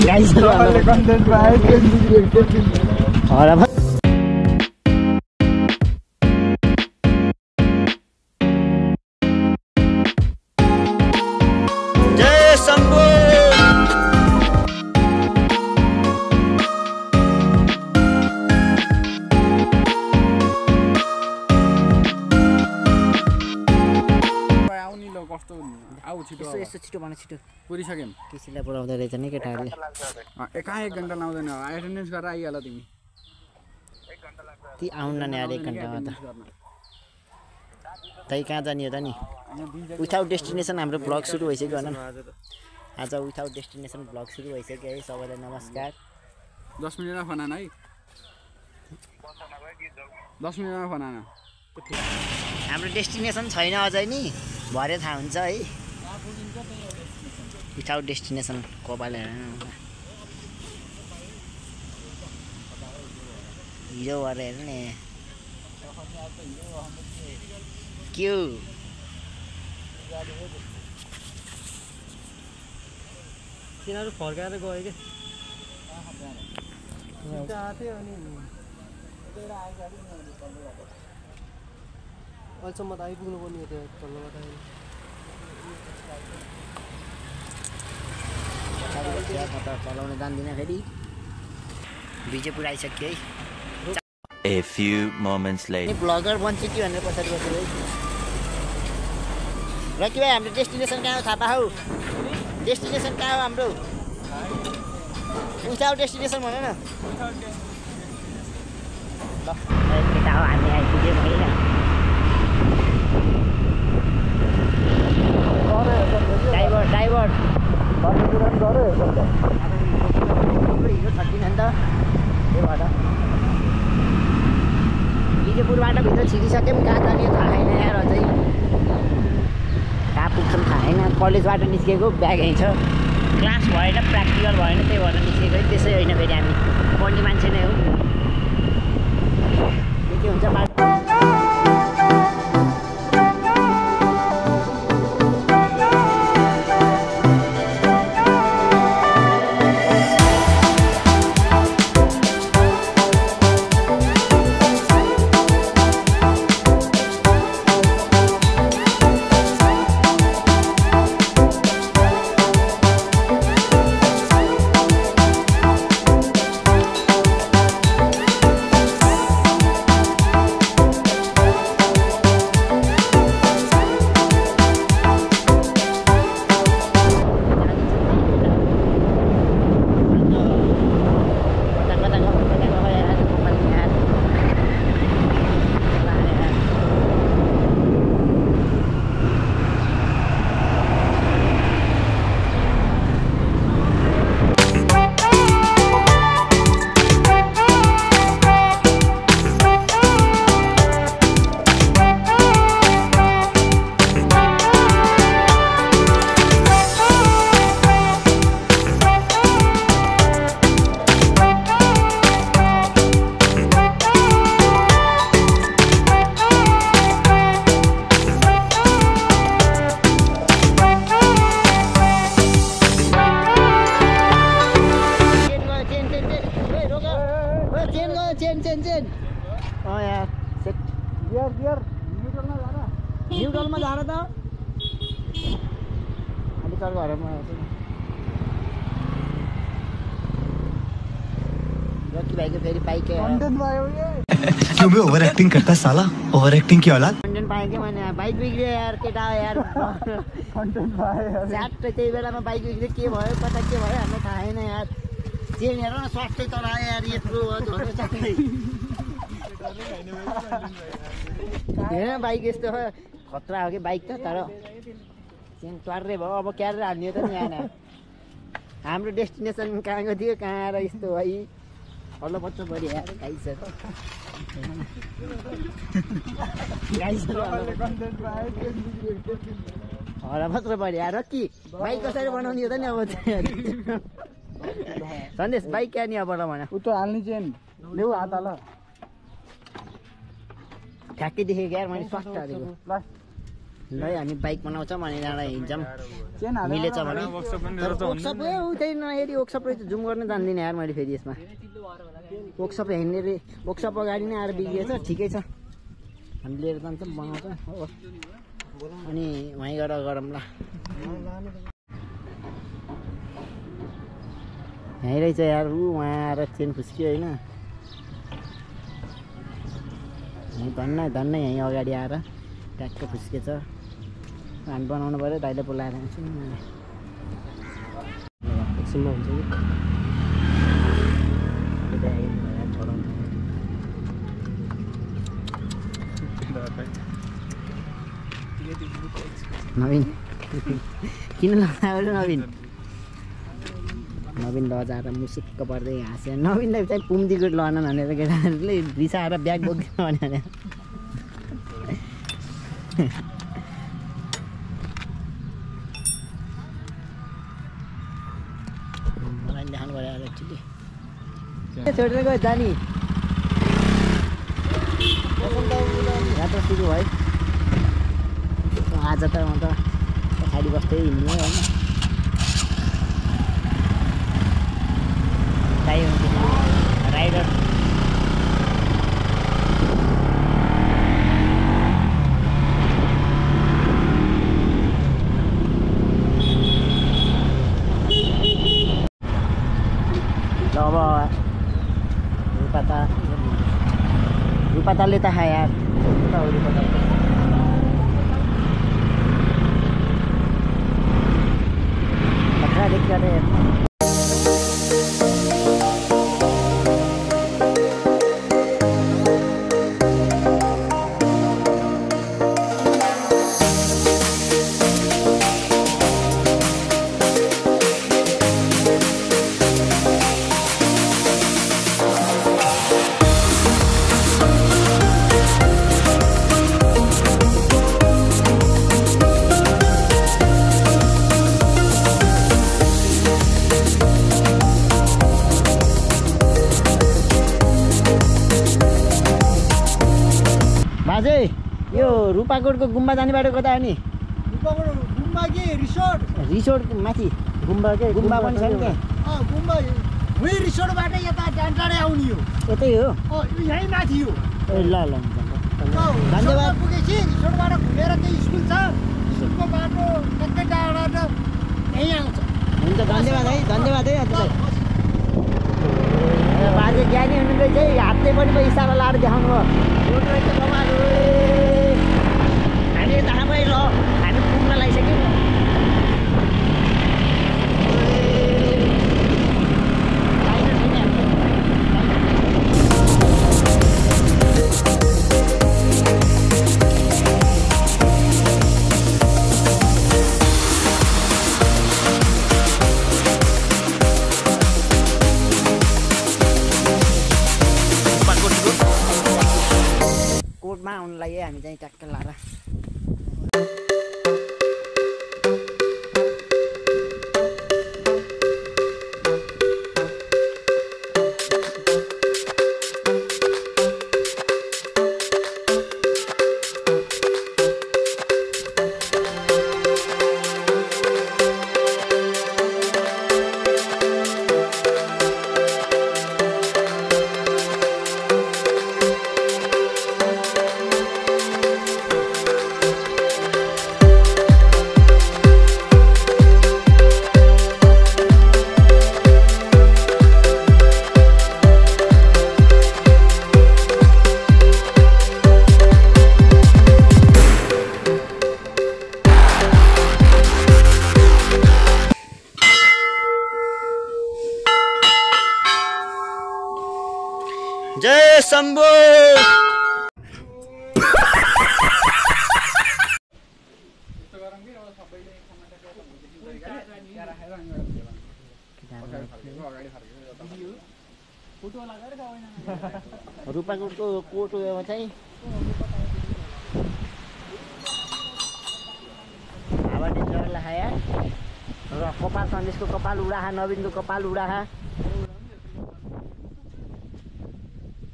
गाइसहरुले content पाए होला जय शम्भु यसो छिटो भन छिटो पुरिसक्यौं किसिला बोलाउँदै रहेछ नि केटाहरुले कहाँ 1 घण्टा लाउँदैन एटेन्डेन्स गरेर आइहाल तिमी 1 घण्टा लाग्छ ती आउन नि यार 1 घण्टामा त तै कहाँ जाने हो त नि विथआउट डेस्टिनेसन हाम्रो ब्लग सुरु भइसक्यो भन आज विथआउट डेस्टिनेसन ब्लग सुरु भइसक्यो है सबैलाई नमस्कार 10 मिनेटमा फनाना है 10 मिनेटमा फनाना हाम्रो डेस्टिनेसन छैन अझै नि भरे थाहा हुन्छ है विथआउट डेस्टिनेसन कपाल हेर्नु हिरो भएर हेर्ने के हो तिनीहरू फर्काएर गयो के अहिलेसम्म त आइपुग्नु पर्ने हो त्यो तल्लोबाट चलाउन जान्दिनँ फेरि विजयपुर आइसक्यो है A few moments later. Bagger बन्छ कि भनेर पछाडि बसेर है रकी भाइ हाम्रो डेस्टिनेसन कहाँ हो थाहा पाऊ डेस्टिनेसन कहाँ हो हाम्रो विथआउट डेस्टिनेसन भन न ल केटा हो हामी आइपुग्यौँ होइन ड्राइभर ड्राइभर हिरो छकिन नि त त्यही भएर विजयपुरबाट भित्र छिरिसक्यौँ कहाँ जाने थाहा छैन यार अझै कहाँ पुग्छौँ थाहा छैन कलेजबाट निस्केको ब्याग यहीँ छ क्लास भएन प्र्याक्टिकल भएन त्यही भएर निस्केको है त्यसै होइन फेरि हामी पढ्ने मान्छे नै हो के हुन्छ न्यूट्रलमा झार त अलि चल घरमा रकी भाइको फेरि बाइक कन्टेन्ट भयो क्यों बे ओवर एक्टिंग करता है साला ओवर एक्टिंग की औलाद कन्टेन्ट पाएँ के मैंने बाइक बिग्रियो यार केटा यार कन्टेन्ट भयो स्याट त्यही बेलामा बाइक बिग्रियो के भयो कता के भयो हामीलाई थाहा छैन यार चेन हेर न स्वास्थ्य तर आयो यार यत्रो झोल्दै चक्दै हेर बाइक यस्तो खतरा हो कि बाइक त तर चेन टर्रे भयो अब क्यारेर हाल्ने हो त नि यहाँ हाम्रो डेस्टिनेसन कहाँको थियो कहाँ आएर यस्तो है हल्लो बच्चो बढी यार हल्ला मात्र बढी यार कि बाइक कसरी बनाउने हो त नि अब सन्देश बाइक क्या नि अब भन उतो हाल्ने चेन लेउ हात हाल ठ्याक्कै देखेको यार मैले स्वास्थ्य हालेको ल हामी बाइक बनाउँछौँ अनि त्यहाँबाट हिँड्छौँ चेन हालेर मिलेछ भने वर्कसप पनि तर वर्कसप त्यही नहेरी वर्कसप रहेछ जुम गर्न जान्दिनँ यार मैले फेरि यसमा वर्कसप हिँड्ने रे वर्कसप अगाडि नै आएर बिग्रिएछ ठिकै छ हामी लिएर जान्छौँ बनाउँछौँ हो अनि वहीँ गएर गरौँ ल यहीँ रहेछ यार उहाँ आएर चेन फुस्क्यो होइन धन्न यहीँ अगाडि आएर ट्याक्क फुस्केछ हामी बनाउनु पऱ्यो दाइले बोलाएर एकछिनमा हुन्छ नवीन किन लगायो नवीन लजाएर मुसिक्क पर्दै हाँस्यो नवीनलाई चाहिँ पुम्दीको लन भनेर केटाहरूले रिसाएर ब्याग बोक्दैन भने मलाई देखाउनु पऱ्यो एक्चुली छोडेर गयो जानी यात्रा सुरु भयो आज त म त पछाडि बस्दै हिँड्ने होइन राइडर अब रुपाताले त खायो यार बाजे यो रूपाकोटको गुम्बा जाने बाटो कता हो नि गुम्बा कि रिसोर्ट रिसोर्ट माथि गुम्बा के गुम्बा पनि छ नि त्यहाँ गुम्बा उही रिसोर्टबाट यता डाँडाडै आउने हो यतै हो यहीँ माथि हो ए ल ल धन्यवाद पुगेपछि रिसोर्टबाट घुमेर त्यही स्कुल छ स्कुलको बाटो कतै डाँडाबाट यहीँ आउँछ हुन्छ धन्यवाद है हजुर बाजे ज्ञानी हुनुहुन्छ है हातले पनि इसारा लाएर देखाउनु भयो रोड रहेछ कमालो हामी थाहा भयो ल हामी पुग्न लागिसक्यौँ कोटमा आउनु लागि हामी चाहिँ ट्याक्क लाएर जय शम्भो रूपाकोटको कोटमा चाहिँ हावा डेन्जर लगाया र कपाल सन्देशको कपाल उडाहा नवीनको कपाल उडाहा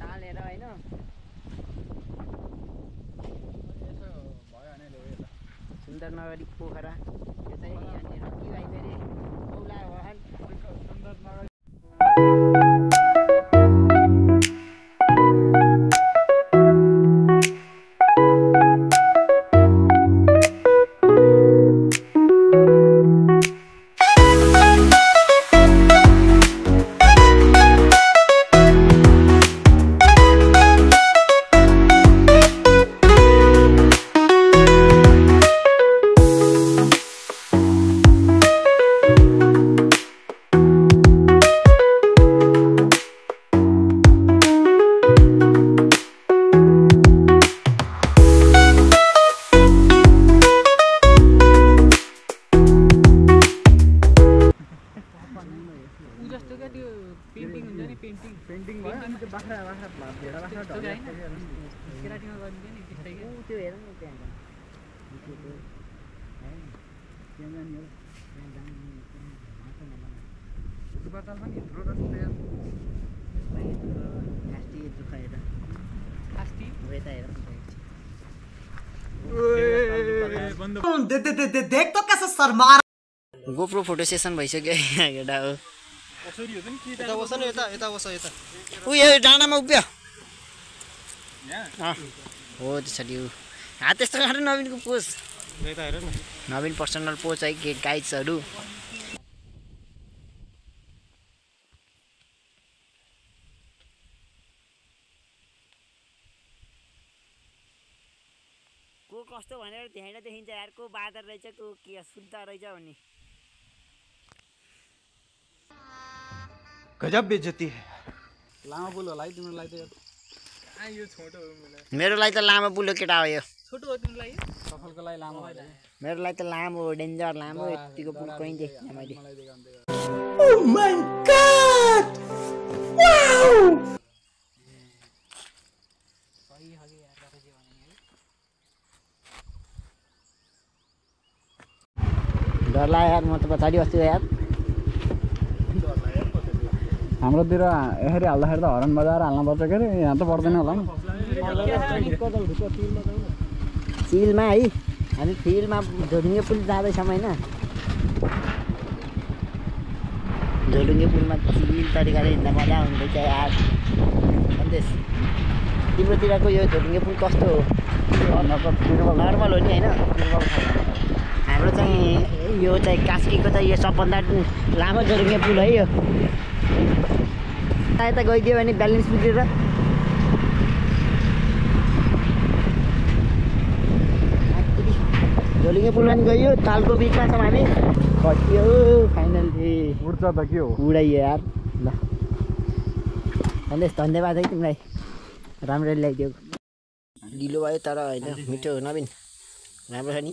तालेर हैन सुन्दर नगरी पोखरा यो चाहिँ यहाँनिर रकी भाइ फेरि औला वाहन पेन्टिङ भयो अनि त्यो बाख्रा भेडा बाख्रा ढल्यो केराटिङमा गरिदियो नि त्यस्तै के त्यो हेर न त्यहाँ अस्पताल पनि यत्रो रहेछ यार कास्टी दुःख हेर कास्टी यता हेर देख तो कैसे शर्मा गोप्रो फोटो सेसन भइसक्यो केटा हो ऊ यो डाँडामा उभियो हो त्यसरी त्यस्तो गरेर नवीनको पोज नवीन पर्सनल पोज है गाइड्सहरू को कस्तो भनेर ध्यान देखिन्छ यार को बादर रहेछ को के शुद्ध रहेछ भन्ने गजब बेइज्जती है लामा पुल होला है तिमीलाई त यो छोटो हो मलाई मेरो लागि त लामो पुलो केटा हो यो छोटो हो तिमीलाई सफलको लागि लामो भयो मेरो लागि त लामो डेन्जर लामो यतिको पुल कहीँ देखेँ मैले डर लाग्यो यार म त पछाडि बस्छु यार हाम्रोतिर यसरी हाल्दाखेरि त हरन बजाएर हाल्न पर्छ के अरे यहाँ त पर्दैन होला नि चिलमा है हामी फिल्डमा झोलुङ्गे पुल जाँदैछौँ होइन झोलुङ्गे पुलमा चिल तरिकाले हिँड्दा मजा हुँदैछ यार सन्देश तिम्रोतिरको यो झोलुङ्गे पुल कस्तो हो नर्मल हो नि होइन हाम्रो चाहिँ यो चाहिँ कास्कीको चाहिँ यो सबभन्दा लामो झोलुङ्गे पुल है यो यता गइदियो भने ब्यालेन्स बिग्रेर झोलुङ्गे पुलमा पनि गयो तालको बिचमा छौँ हामी खटियो फाइनली उड्छ त के हो उडाइयो यार ल सन्देश धन्यवाद है तिमीलाई राम्ररी ल्याइदियो ढिलो भयो तर होइन मिठो हो नवीन राम्रो छ नि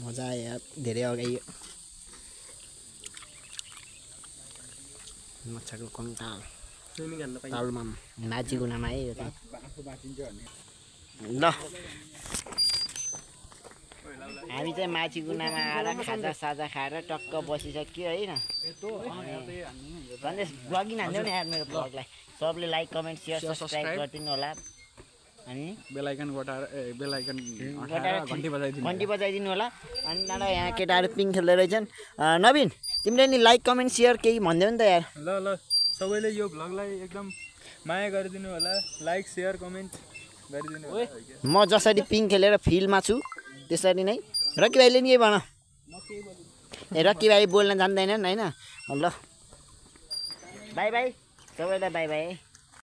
मजा आयो यार धेरै अगाइयो माछाको कन्टाल तालमा नाची गुनामा है यो त ल हामी चाहिँ माछी गुनामा आएर खाजा साजा खाएर टक्क बसिसक्यो होइन सन्देश ब्लगिङ हान्थ्यो नि यार मेरो ब्लगलाई सबले लाइक कमेन्ट सेयर सब्सक्राइब गरिदिनु होला अनि बेलायकन घन्टी बजाइदिनु होला अनि दादा यहाँ केटाहरू पिङ खेल्दै रहेछन् नवीन तिमीले नि लाइक कमेन्ट सेयर केही भन्दैौ नि त यार ल सबैले यो भ्लगलाई एकदम माया गरिदिनु होला लाइक सेयर कमेन्ट गरिदिनु होला म जसरी पिङ खेलेर फिल्डमा छु त्यसरी नै रकी भाइले नि यही भन ए रकी भाइ बोल्न जान्दैनन् होइन ल बाई बाई सबैलाई बाई बाई